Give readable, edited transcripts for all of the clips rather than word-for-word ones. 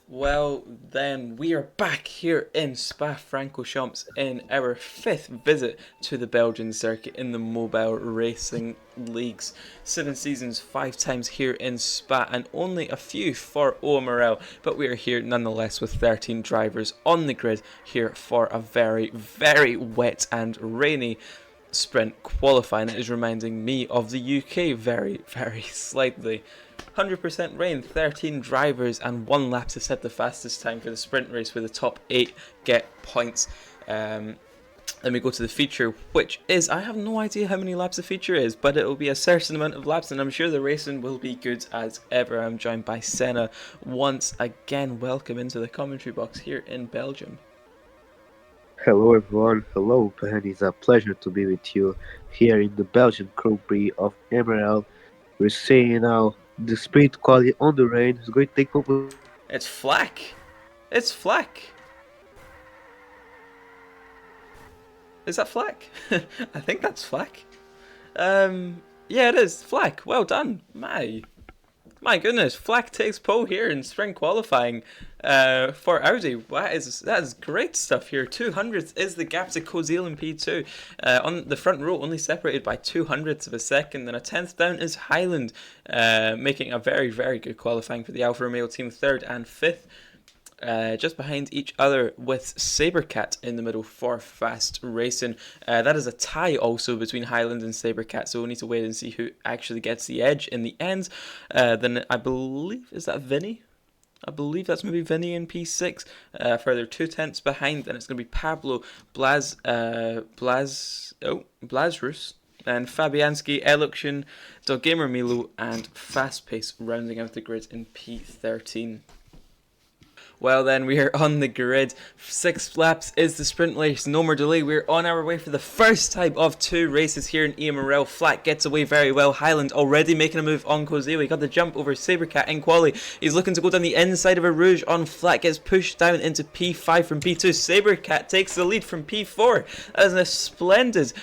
Well, then we are back here in Spa-Francorchamps in our fifth visit to the Belgian circuit in the mobile racing leagues. 7 seasons, 5 times here in Spa, and only a few for EMRL. But we are here nonetheless with 13 drivers on the grid here for a very, very wet and rainy sprint qualifying. It is reminding me of the UK very, very slightly. 100% rain, 13 drivers, and 1 lap to set the fastest time for the sprint race, where the top 8 get points. Then we go to the feature, which is, I have no idea how many laps the feature is, but it will be a certain amount of laps, and I'm sure the racing will be good as ever. I'm joined by Senna once again. Welcome into the commentary box here in Belgium. Hello everyone, hello Ben, it's a pleasure to be with you here in the Belgian Grand Prix of EMRL. We're seeing now the sprint quality on the rain is going to take place. It's Flack! It's Flack! Is that Flack? I think that's Flack. Yeah, it is. Flack, well done. My goodness, Flack takes pole here in sprint qualifying for Audi. That is great stuff here. 200th is the gap to Kozil in P2. On the front row, only separated by 200ths of a second. And a 10th down is Highland, making a very, very good qualifying for the Alfa Romeo team, 3rd and 5th. Just behind each other with Sabercat in the middle for fast racing. That is a tie also between Highland and Sabercat, so we'll need to wait and see who actually gets the edge in the end. Then I believe, is that Vinny? I believe that's maybe Vinny in P6. Further 2 tenths behind, then it's going to be Pablo Blazrus and Fabianski, Eluction, Doggamer Milo, and Fast Pace rounding out the grid in P13. Well then, we are on the grid. 6 laps is the sprint race, no more delay. We're on our way for the first time of 2 races here in EMRL. Flack gets away very well. Highland already making a move on Kozil. He got the jump over Sabercat in quali. He's looking to go down the inside of a Rouge on Flack. Gets pushed down into P5 from P2. Sabercat takes the lead from P4. That is a splendid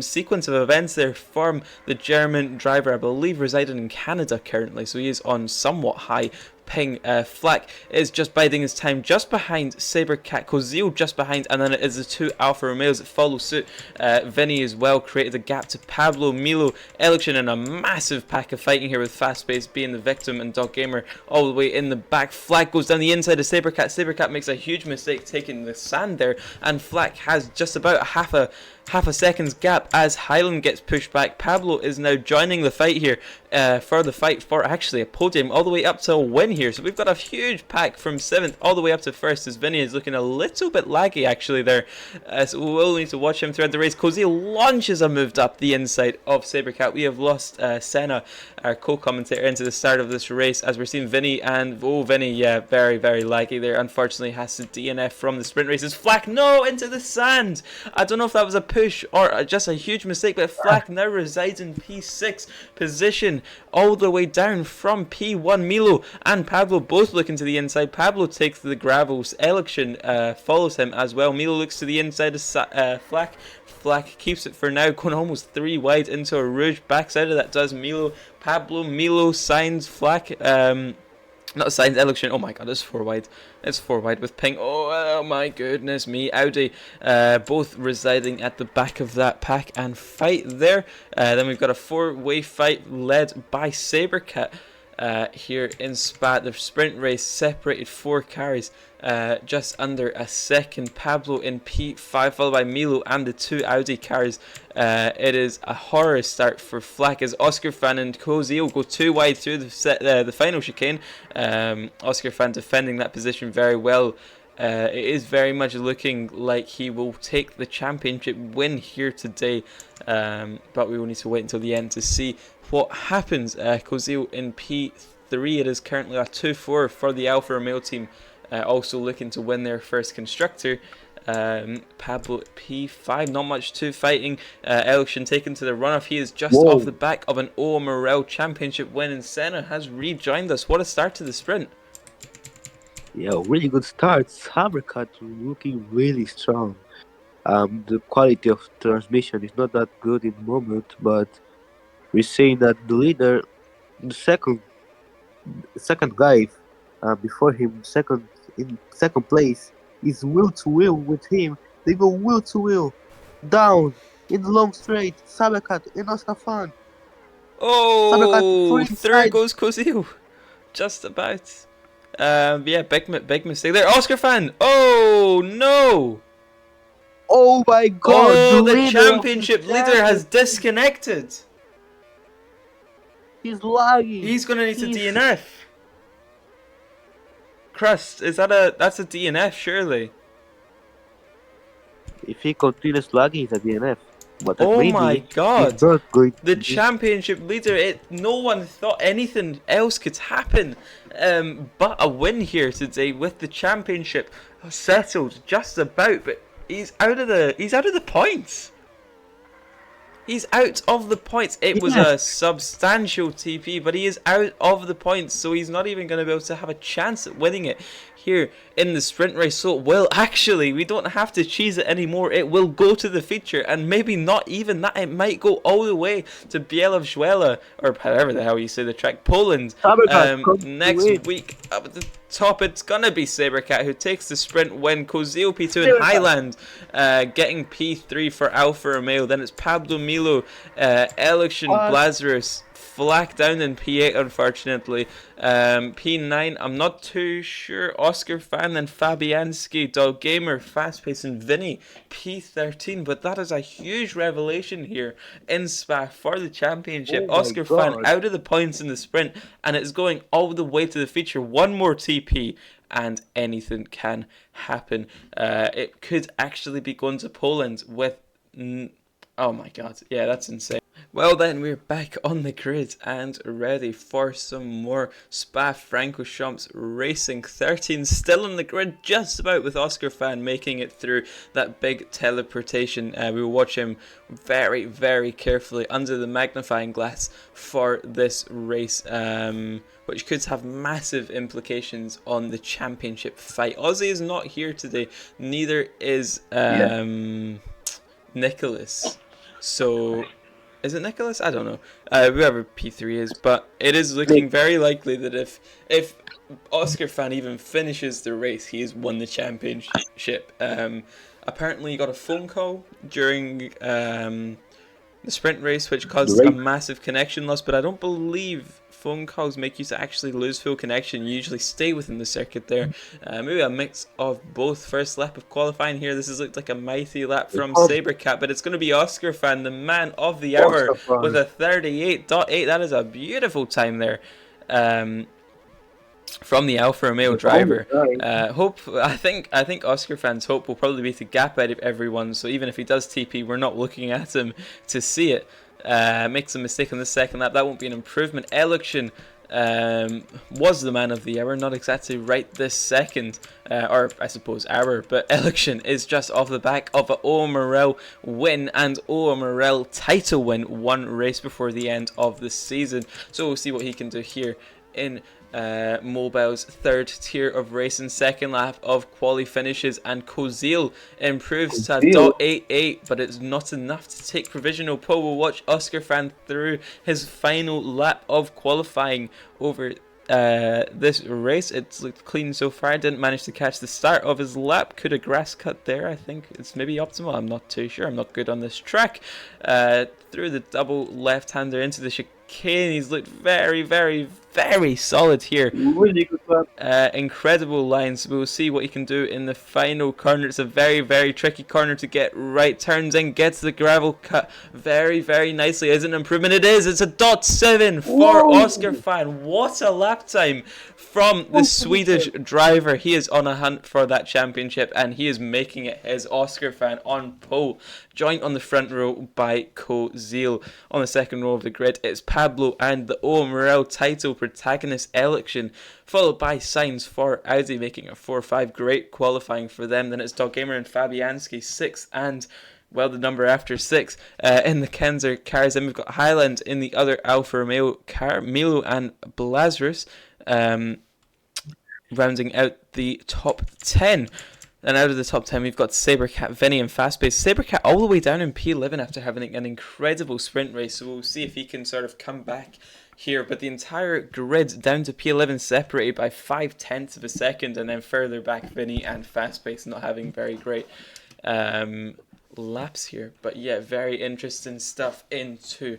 sequence of events there from the German driver, I believe residing in Canada currently. So he is on somewhat high ping. Flack is just biding his time just behind Sabercat, Kozil just behind, and then it is the 2 Alfa Romeos that follow suit. Vinny as well created a gap to Pablo, Milo, Election in a massive pack of fighting here with Fast Pace being the victim and Dog Gamer all the way in the back. Flack goes down the inside of Sabercat. Sabercat makes a huge mistake taking the sand there, and Flack has just about half a second's gap as Highland gets pushed back. Pablo is now joining the fight here for the fight for actually a podium all the way up to a win here. So we've got a huge pack from 7th all the way up to 1st as Vinny is looking a little bit laggy actually there. So we'll need to watch him throughout the race. Cozy launches a move up the inside of Sabercat. We have lost Senna, our co-commentator, into the start of this race as we're seeing Vinny, and Vinny, yeah, very, very laggy there. Unfortunately has to DNF from the sprint races. Flack, no, into the sand. I don't know if that was a push or just a huge mistake, but Flack now resides in P6 position all the way down from P1. Milo and Pablo both looking to the inside. Pablo takes the gravels. Election follows him as well. Milo looks to the inside of Flack. Flack keeps it for now, going almost 3 wide into a Rouge. Backs out of that does Milo. Pablo, Milo signs Flack. Not signs Election. Oh my god, it's 4 wide. It's 4 wide with ping. Oh my goodness me. Audi both residing at the back of that pack and fight there. Then we've got a 4-way fight led by Sabercat. Here in Spa, the sprint race separated 4 cars, just under a second. Pablo in P5, followed by Milo and the 2 Audi cars. It is a horror start for Flack as Oscar Fan and Kozio go 2 wide through the final chicane. Oscar Fan defending that position very well. It is very much looking like he will take the championship win here today, but we will need to wait until the end to see what happens. Kozil in P3, it is currently a 2-4 for the Alfa Romeo team, also looking to win their first constructor. Pablo P5, not much to fighting. Election taken to the runoff. He is just off the back of an EMRL championship win, and Senna has rejoined us. What a start to the sprint. Yeah, really good start. Sabercat looking really strong. The quality of transmission is not that good in the moment, but we're saying that the leader, the second guy, before him, second place, is wheel to wheel with him. They go wheel to wheel down in the long straight. Sabakat and Oscar Fan. Sabakat Oh, free there inside. goes Kozil. Just about. Yeah, big mistake there. Oscar fan. Oh no! Oh my God! The Oh, the leader of the championship leader has championship. disconnected. He's lagging. He's gonna need to He's DNF. Crust, that's a DNF surely? If he continues lagging, he's a DNF. But Oh my maybe he's god. not going The to be. championship leader, no one thought anything else could happen but a win here today with the championship settled just about, but he's out of the points. He's out of the points. It was Yes, a substantial TP, but he is out of the points, so he's not even going to be able to have a chance at winning it here in the sprint race. So, well, actually, we don't have to cheese it anymore. It will go to the feature, and maybe not even that. It might go all the way to Bielefeld, or however the hell you say the track, Poland, Sabakat comes to next win. week. Up at the top, it's going to be Sabercat who takes the sprint win. Kozil P2 in Highland, getting P3 for Alfa Romeo. Then it's Pablo Milo, Election, What? Blazarus, Flack down in P8 unfortunately. P9 I'm not too sure. Oscar Fan, then Fabianski, Dog Gamer, Fast Pace and Vinny P13, but that is a huge revelation here in Spa for the championship. Oh my Oscar Fan God. out of the points in the sprint, and it's going all the way to the feature. One more TP and anything can happen. It could actually be going to Poland with oh my god, yeah, that's insane. Well then, we're back on the grid and ready for some more Spa-Francorchamps racing. 13 still on the grid, just about, with Oscar Fan making it through that big teleportation. We will watch him very, very carefully under the magnifying glass for this race, which could have massive implications on the championship fight. Ozzy is not here today, neither is Nicholas. So, is it Nicholas? I don't know. Whoever P3 is, but it is looking very likely that if Oscar Fan even finishes the race, he has won the championship. Apparently, he got a phone call during the sprint race, which caused a massive connection loss, but I don't believe phone calls make you to actually lose full connection. You usually stay within the circuit there. Maybe a mix of both. First lap of qualifying here. This has looked like a mighty lap from Sabercat, but it's going to be Oscar Fan, the man of the hour, with a 38.8. That is a beautiful time there. From the Alfa Romeo driver. I think Oscar Fan's hope will probably be to gap out of everyone, so even if he does TP, we're not looking at him to see it. Makes a mistake on the second lap, that won't be an improvement. Election was the man of the hour, not exactly right this second, or I suppose hour, but Election is just off the back of an EMRL win and EMRL title win, one race before the end of the season. So we'll see what he can do here in Mobile's third tier of racing. Second lap of quali finishes, and Kozil improves to a .88, but it's not enough to take provisional pole. We'll watch Oscar Fan through his final lap of qualifying over this race. It's looked clean so far. Didn't manage to catch the start of his lap. Could a grass cut there? I think it's maybe optimal. I'm not too sure. I'm not good on this track. Through the double left-hander into the chicane. He's looked very, very, very solid here. Really good lap. Incredible lines. We'll see what he can do in the final corner. It's a very, very tricky corner to get right. Turns in, gets the gravel cut very, very nicely. Is it an improvement? It is. It's a .7 for Oscar Fan. What a lap time from the Swedish driver. He is on a hunt for that championship, and he is making it his. Oscar Fan on pole, joined on the front row by Kozil. On the second row of the grid, it's Pablo and the EMRL title protagonist Election, followed by Sainz for Audi, making a 4-5. Great qualifying for them. Then it's Dog Gamer and Fabianski 6th, and well, the number after 6 in the Kenzer cars. Then we've got Highland in the other Alfa Romeo car, Milo and Blazarus, rounding out the top 10. And out of the top 10, we've got Sabercat, Vinny, and Fastpace. Sabercat all the way down in P11 after having an incredible sprint race. So we'll see if he can sort of come back here, but the entire grid down to P11 separated by 0.5 of a second, and then further back Vinny and Fast Pace not having very great laps here. But yeah, very interesting stuff into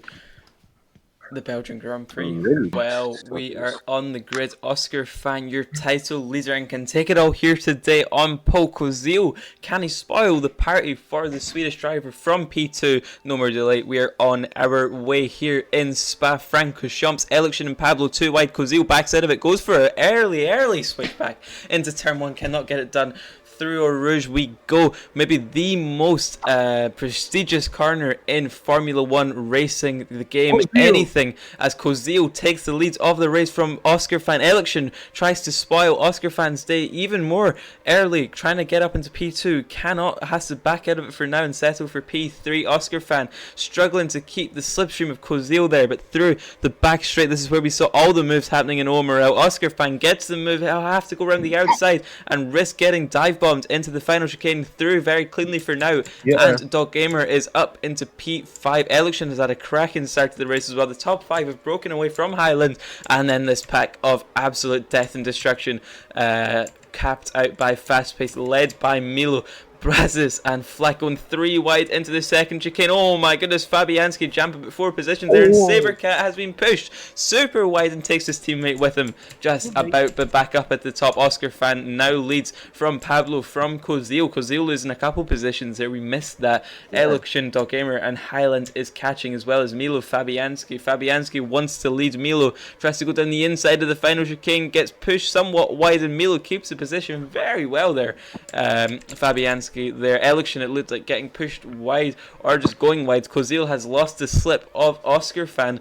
the Belgian Grand Prix. Really Well, stuff we is- are on the grid. Oscar Fan, your title leader, and can take it all here today on Pole Kozil. Can he spoil the party for the Swedish driver from P2? No more delay. We are on our way here in Spa Francorchamps. Election and Pablo too wide. Kozil backs out of it. Goes for an early switchback into turn one. Cannot get it done. Through Eau Rouge we go. Maybe the most prestigious corner in Formula 1 racing, the game, anything, as Kozil takes the lead of the race from Oscar Van Election, tries to spoil Oscar Van's day even more early, trying to get up into P2, cannot, has to back out of it for now and settle for P3. Oscar Van struggling to keep the slipstream of Kozil there, but through the back straight, this is where we saw all the moves happening in EMRL. Oscar Van gets the move, he'll have to go around the outside and risk getting dive bombed into the final chicane, through very cleanly for now. And Dog Gamer is up into P5. Election has had a cracking start to the race as well. The top 5 have broken away from Highland, and then this pack of absolute death and destruction capped out by Fast Pace, led by Milo, Brazos and Flack going 3 wide into the second chicane. Oh my goodness, Fabianski jumping at 4 positions there, and Sabercat has been pushed super wide and takes his teammate with him just about, but back up at the top. Oscar Fan now leads from Pablo, from Kozil. Kozil losing a couple positions there, we missed that. Election, Dog Gamer and Highland is catching, as well as Milo. Fabianski wants to lead Milo, tries to go down the inside of the final chicane, gets pushed somewhat wide, and Milo keeps the position very well there. Fabianski there. Election, it looked like getting pushed wide or just going wide. Kozil has lost the slip of Oscar Fan.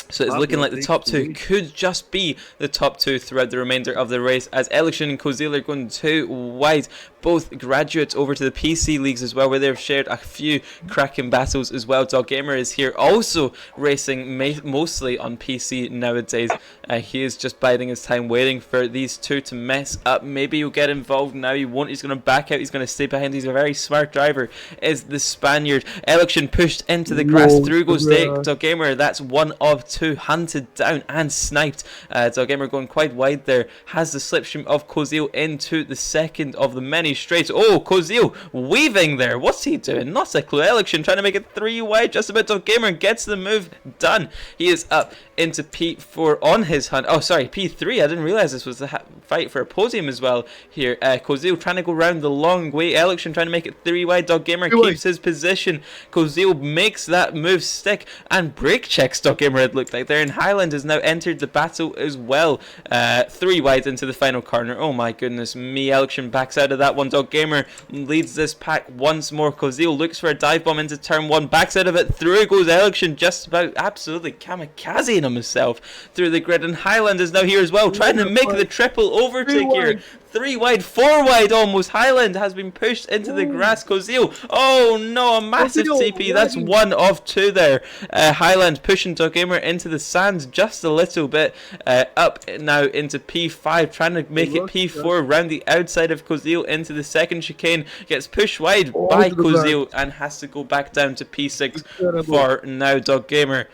So it's looking like the top 2 could just be the top 2 throughout the remainder of the race, as Election and Kozil are going 2 wide. Both graduates over to the PC leagues as well, where they've shared a few cracking battles as well. Dog Gamer is here also racing mostly on PC nowadays. He is just biding his time, waiting for these two to mess up. Maybe he'll get involved now. He won't. He's going to back out. He's going to stay behind. He's a very smart driver, is the Spaniard. Election pushed into the grass. Through goes Dog Gamer. That's 1 of 2. Hunted down and sniped. Dog Gamer going quite wide there. Has the slipstream of Kozil into the second of the many straight. Oh, Kozil weaving there. What's he doing? Not a clue. Election trying to make it 3 wide. Just about. Dog Gamer gets the move done. He is up into P4 on his hunt. Oh, sorry, P3. I didn't realize this was the fight for a podium as well here. Kozil trying to go round the long way. Election trying to make it 3 wide. Dog Gamer keeps his position. Kozil makes that move stick and brake checks Dog Gamer, it looked like there. And Highland has now entered the battle as well. 3 wide into the final corner. Oh my goodness me. Election backs out of that one. Dog Gamer leads this pack once more. Kozil looks for a dive bomb into turn 1. Backs out of it. Through goes Election, just about absolutely kamikazing himself through the grid. And Highland is now here as well, trying to make the triple overtake here. 3 wide, 4 wide almost. Highland has been pushed into the grass. Kozil, oh no, a massive TP. That's 1 of 2 there. Highland pushing Dog Gamer into the sands just a little bit. Up now into P5, trying to make it P4 round the outside of Kozil into the second chicane. Gets pushed wide by Kozil and has to go back down to P6 for now. Dog Gamer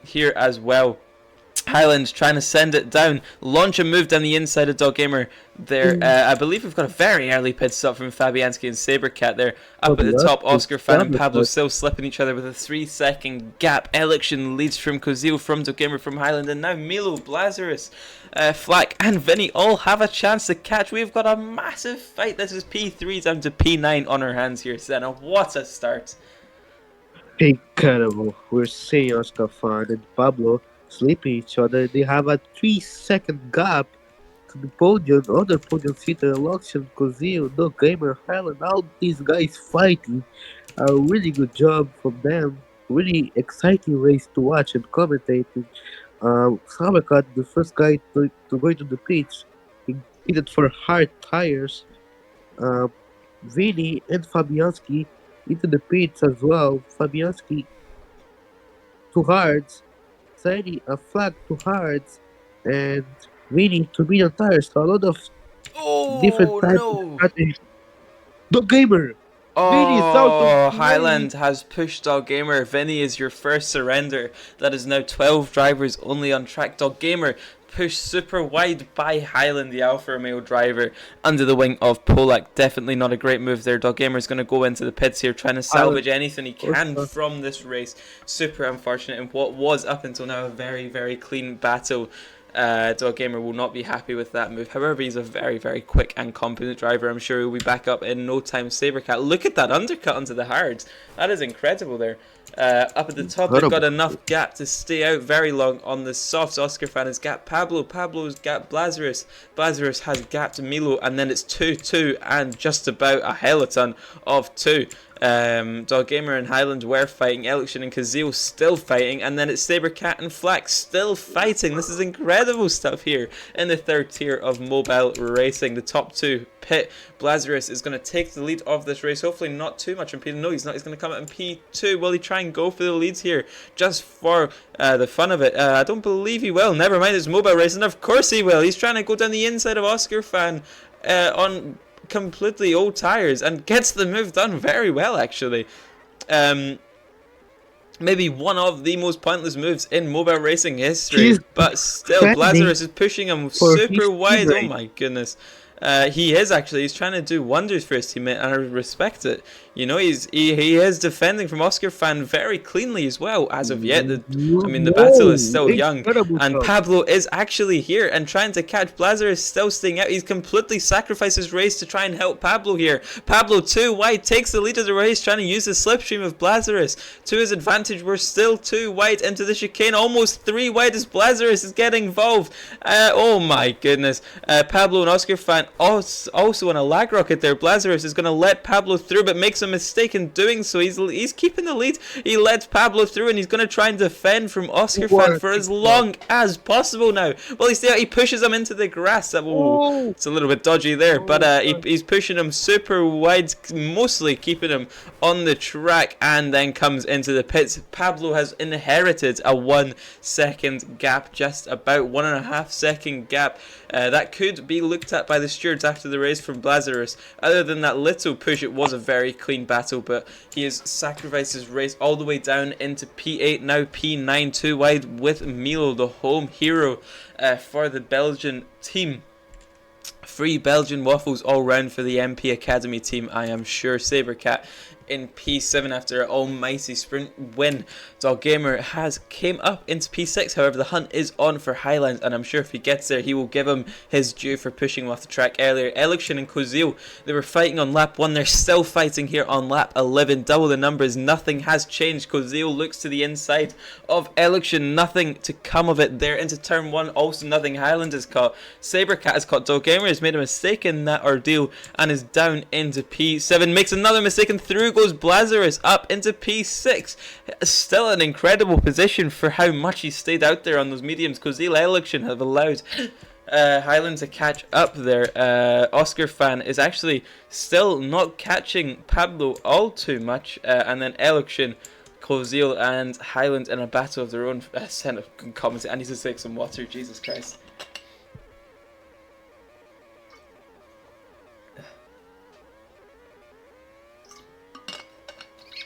here as well. Highland trying to send it down, launch a move down the inside of Dog Gamer there. I believe we've got a very early pit stop from Fabianski and Sabercat there. Up at the top, Oscar Fan and Pablo still slipping each other with a 3-second gap. Election leads from Kozil, from Dog Gamer, from Highland, and now Milo, Blazarus, Flack and Vinny all have a chance to catch. We've got a massive fight. This is P3 down to P9 on our hands here, Senna. What a start. Incredible. We're seeing Oscar Fan and Pablo sleeping each other. They have a 3-second gap to the podium. Other podium sitter, Election, Kozil, Dog Gamer, Highland, all these guys fighting. A really good job from them. Really exciting race to watch and commentate. Sabakat, the first guy to go into the pits, he pitted for hard tires. Vinny and Fabianski into the pits as well. Fabianski too hard. Sadie a flag to Hearts, and Vinny to medium tires. So a lot of different types of strategies. Dog Gamer Vinny's out of Oh, the race. Highland has pushed Dog Gamer. Vinny is your first surrender. That is now 12 drivers only on track. Dog Gamer pushed super wide by Highland, the Alfa Romeo driver, under the wing of Polak. Definitely not a great move there. Dog Gamer is going to go into the pits here, trying to salvage anything he can from this race. Super unfortunate in what was up until now a very, very clean battle. Dog Gamer will not be happy with that move. However, he's a very, very quick and competent driver. I'm sure he'll be back up in no time. Sabercat, look at that undercut onto the hards. That is incredible there. Up at the top, they've got enough gap to stay out very long on the softs. Oscar fan has gapped Pablo. Pablo's gapped Blazarus. Blazarus has gapped Milo. And then it's 2-2 and just about a helaton of 2. Dog Gamer and Highland were fighting. Election and Kazil still fighting. And then it's Sabercat and Flax still fighting. This is incredible stuff here in the third tier of mobile racing. The top 2 pit. Blazarus is going to take the lead of this race. Hopefully not too much in P2. No, he's not. He's going to come out in P2. Will he try and go for the leads here just for the fun of it? I don't believe he will. Never mind, it's mobile racing. Of course he will. He's trying to go down the inside of Oscar fan on completely old tires and gets the move done very well, actually. Maybe one of the most pointless moves in mobile racing history, but still Blazarus is pushing him super wide. Oh my goodness. He is actually. He's trying to do wonders for his teammate, and I respect it. You know, he is defending from Oscar fan very cleanly as well. As of yet, the battle is still young, and Pablo is actually here and trying to catch. Blazarus is still staying out. He's completely sacrificed his race to try and help Pablo here. Pablo 2 wide takes the lead of the race, trying to use the slipstream of Blazarus to his advantage. We're still 2 wide into the chicane, almost 3 wide as Blazarus is getting involved. Oh my goodness. Pablo and Oscar fan also on a lag rocket there. Blazarus is going to let Pablo through, but makes a mistake in doing so. He's keeping the lead. He lets Pablo through, and he's going to try and defend from Oscar fan for as long as possible now. Well, he pushes him into the grass. It's a little bit dodgy there, but he's pushing him super wide, mostly keeping him on the track, and then comes into the pits. Pablo has inherited a 1 second gap, just about 1.5 second gap. That could be looked at by the stewards after the race from Blazarus. Other than that little push, it was a very clean battle, but he has sacrificed his race all the way down into P8, now P9, 2 wide with Milo, the home hero for the Belgian team. Free Belgian waffles all round for the MP Academy team, I am sure. Sabercat in P7 after an almighty sprint win. Dog Gamer has came up into P6, however the hunt is on for Highland, and I'm sure if he gets there he will give him his due for pushing him off the track earlier. Election and Kozil, they were fighting on lap 1, they're still fighting here on lap 11, double the numbers, nothing has changed. Kozil looks to the inside of Election, nothing to come of it there. Into turn 1, also nothing. Highland is caught, Sabercat is caught. Dog Gamer has made a mistake in that ordeal and is down into P7, makes another mistake, and through goes Blazarus up into P6. Still an incredible position for how much he stayed out there on those mediums. Kozil Election have allowed Highland to catch up there. Oscar fan is actually still not catching Pablo all too much, and then Election, Kozil and Highland in a battle of their own. Center comments. I need to take some water. Jesus Christ.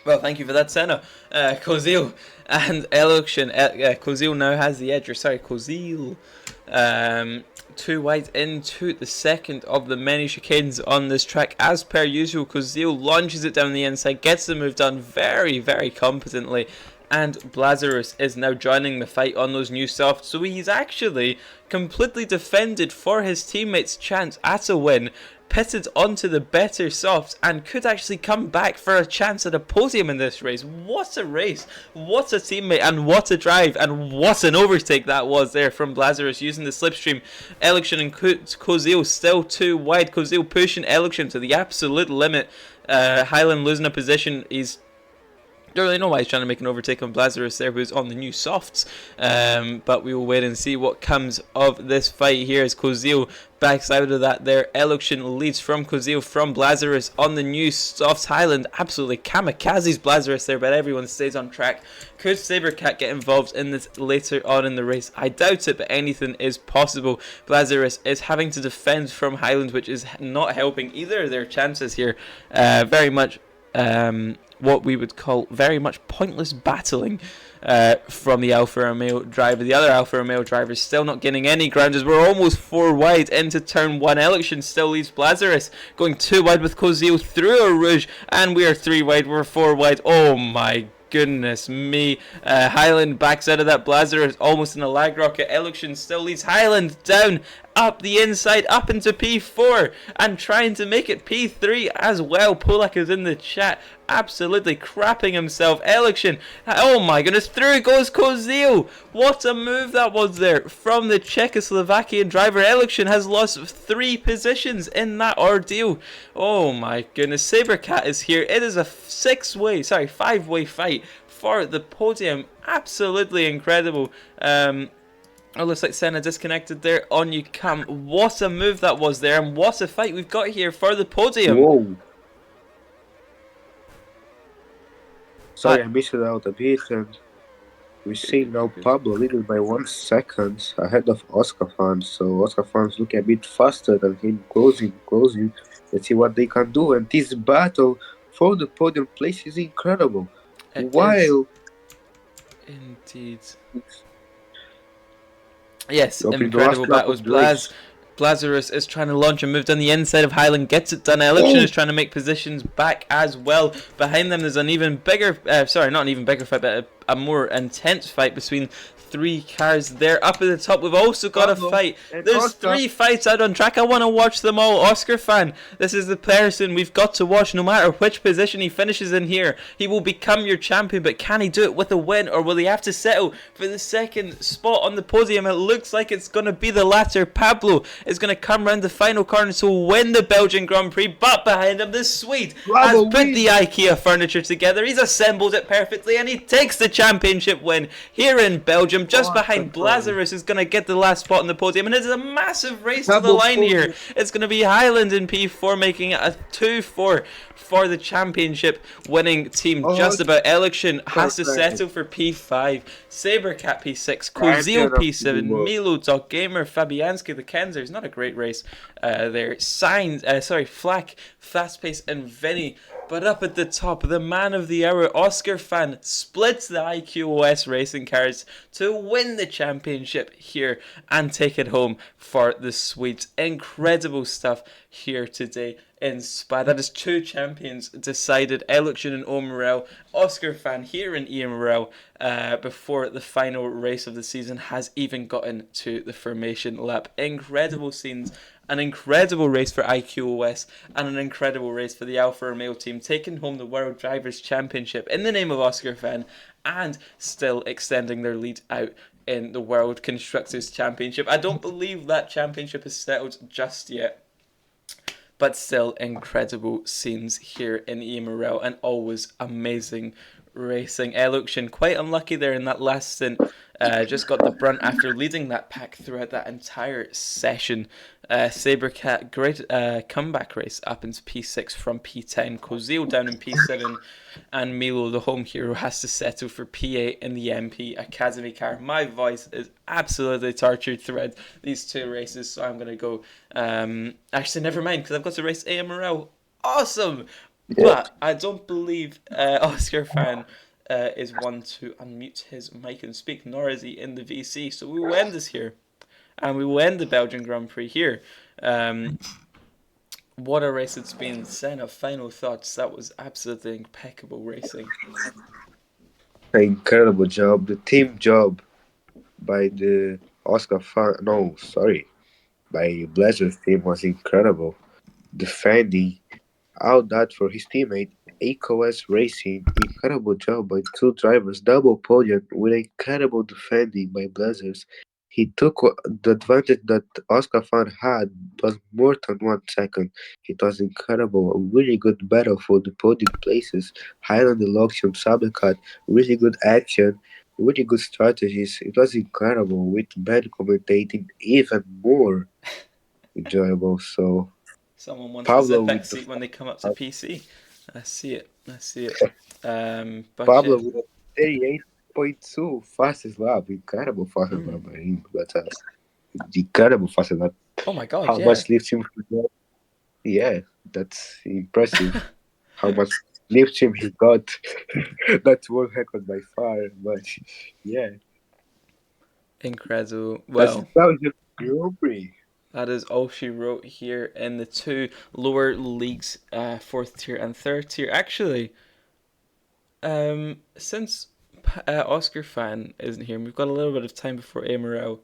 Well, thank you for that, Senna. Kozil and Election. Kozil now has the edge. Kozil. 2 wide into the second of the many chicanes on this track. As per usual, Kozil launches it down the inside, gets the move done very, very competently. And Blazarus is now joining the fight on those new softs. So he's actually completely defended for his teammates' chance at a win, pitted onto the better softs, and could actually come back for a chance at a podium in this race. What a race, what a teammate, and what a drive, and what an overtake that was there from Blazarus using the slipstream. Election and Kozil still 2 wide. Kozil pushing Election to the absolute limit. Highland losing a position. He's don't really know why he's trying to make an overtake on Blazarus there, who's on the new softs, but we will wait and see what comes of this fight here as Kozil backs out of that there. Election leads from Kozil from Blazarus on the new softs. Highland absolutely kamikazes Blazarus there, but everyone stays on track. Could Sabercat get involved in this later on in the race? I doubt it, but anything is possible. Blazarus is having to defend from Highland, which is not helping either of their chances here very much. what we would call very much pointless battling from the Alfa Romeo driver. The other Alfa Romeo driver is still not gaining any ground as we're almost 4 wide into turn 1. Election still leaves Blazarus going 2 wide with Kozil through a Rouge, and we are 3 wide, we're 4 wide. Oh my goodness me. Highland backs out of that Blazarus almost in a lag rocket. Election still leads Highland down up the inside, up into P4, and trying to make it P3 as well. Polak is in the chat, absolutely crapping himself. Election, oh my goodness, through goes Kozil. What a move that was there from the Czechoslovakian driver. Election has lost 3 positions in that ordeal. Oh my goodness, Sabercat is here. It is a 5-way fight for the podium. Absolutely incredible. Oh, looks like Senna disconnected there. On you come. What a move that was there, and what a fight we've got here for the podium. Whoa. Sorry, I missed it out a bit, and we're seeing now Pablo leading by 1 second ahead of Oscar Fan. So Oscar Fan's looking a bit faster than him, closing. Let's see what they can do. And this battle for the podium place is incredible. While indeed. Yes, incredible battles. Blazarus is trying to launch a move down the inside of Highland, gets it done. Election is trying to make positions back as well. Behind them there's an even bigger, not an even bigger fight, but a more intense fight between 3 cars there. Up at the top we've also got a fight. There's 3 fights out on track. I want to watch them all. Oscar Fan, this is the person we've got to watch. No matter which position he finishes in here, he will become your champion, but can he do it with a win, or will he have to settle for the 2nd spot on the podium? It looks like it's going to be the latter. Pablo is going to come round the final corner to win the Belgian Grand Prix, but behind him the Swede has put the IKEA furniture together. He's assembled it perfectly, and he takes the championship win here in Belgium. Just behind Blazarus is going to get the last spot on the podium, and it's a massive race to the line here. It's going to be Highland in P4 making it a 2-4 for the championship winning team. Just about. Election has to settle for P5. Sabercat P6, Kozil P7, Milo, Dog Gamer, Fabianski, the Kenzers. Not a great race there. Flak, Fast Pace, and Vinny. But up at the top, the man of the hour, Oscar Fan, splits the IQOS racing cars to win the championship here and take it home for the Swedes. Incredible stuff here today in Spa. That is 2 champions decided, Election and EMRL. Oscar Fan here in EMRL before the final race of the season has even gotten to the formation lap. Incredible scenes. An incredible race for IQOS and an incredible race for the Alfa Romeo team, taking home the World Drivers' Championship in the name of Oscar Fan and still extending their lead out in the World Constructors' Championship. I don't believe that championship is settled just yet, but still incredible scenes here in EMRL and always amazing racing. Election quite unlucky there in that last stint. Just got the brunt after leading that pack throughout that entire session. Sabercat, great comeback race up into P6 from P10. Kozil down in P7. And Milo, the home hero, has to settle for P8 in the MP Academy car. My voice is absolutely tortured throughout these 2 races, so I'm going to go... actually, never mind, because I've got to race AMRL. Awesome! Yeah. But I don't believe Oscar Fan... is one to unmute his mic and speak, nor is he in the VC. So we will end this here. And we will end the Belgian Grand Prix here. What a race it's been. Senna, final thoughts. That was absolutely impeccable racing. Incredible job. The team job by the by Blazer's team was incredible. Defending all that for his teammate. AQOS Racing, incredible job by 2 drivers, double podium with incredible defending by Blazers. He took the advantage that Oscar Fan had, was more than 1 second. It was incredible, a really good battle for the podium places. Highland Eloxium, Sabercat, really good action, really good strategies. It was incredible, with Ben commentating even more enjoyable. So someone wants Pablo a Zipec seat when they come up to PC. I see it. Pablo with a 38.2 fastest lap. Incredible fastest lap by him. But incredible fastest lap. Oh my god, How much lifts him? Yeah, that's impressive. How much Lift him, he got that world record by far. But yeah, Incredible. that's Well, Belgian Grand Prix. that is all she wrote here in the two lower leagues, fourth tier and third tier. Actually, since Oscar fan isn't here, and we've got a little bit of time before EMRL.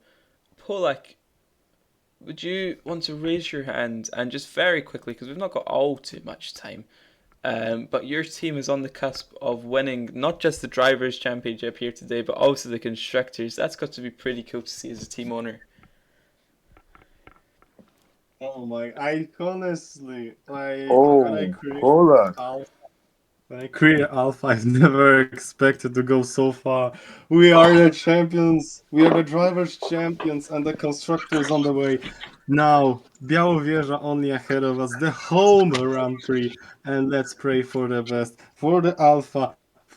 Polak, would you want to raise your hand and just very quickly, because we've not got all too much time, but your team is on the cusp of winning not just the Drivers' Championship here today, but also the Constructors. That's got to be pretty cool to see as a team owner. Oh my! I honestly, when I Oh, create Polak. Alpha, I've never expected to go so far. We are the champions. We are the drivers' champions, and the constructors on the way. Now, Białowieża only ahead of us, the home Grand Prix, and let's pray for the best for the Alpha,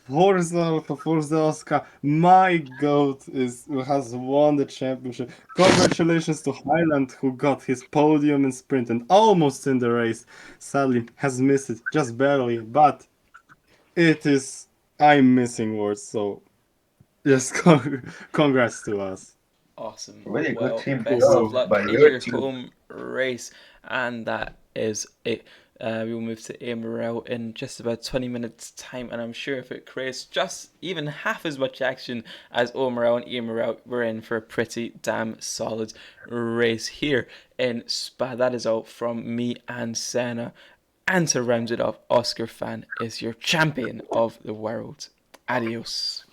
for the Oscar. My goat has won the championship. Congratulations to Highland, who got his podium in sprint and almost in the race. Sadly, has missed it just barely, but it is. I'm missing words, so just congrats to us. Awesome. Very good Well, team best of job luck by in your your team. home race. And that is it. We will move to AMRL in just about 20 minutes' time. And I'm sure if it creates just even half as much action as OMRL and EMRL, we're in for a pretty damn solid race here in Spa. That is all from me and Senna. And to round it off, Oscar Fan is your champion of the world. Adios.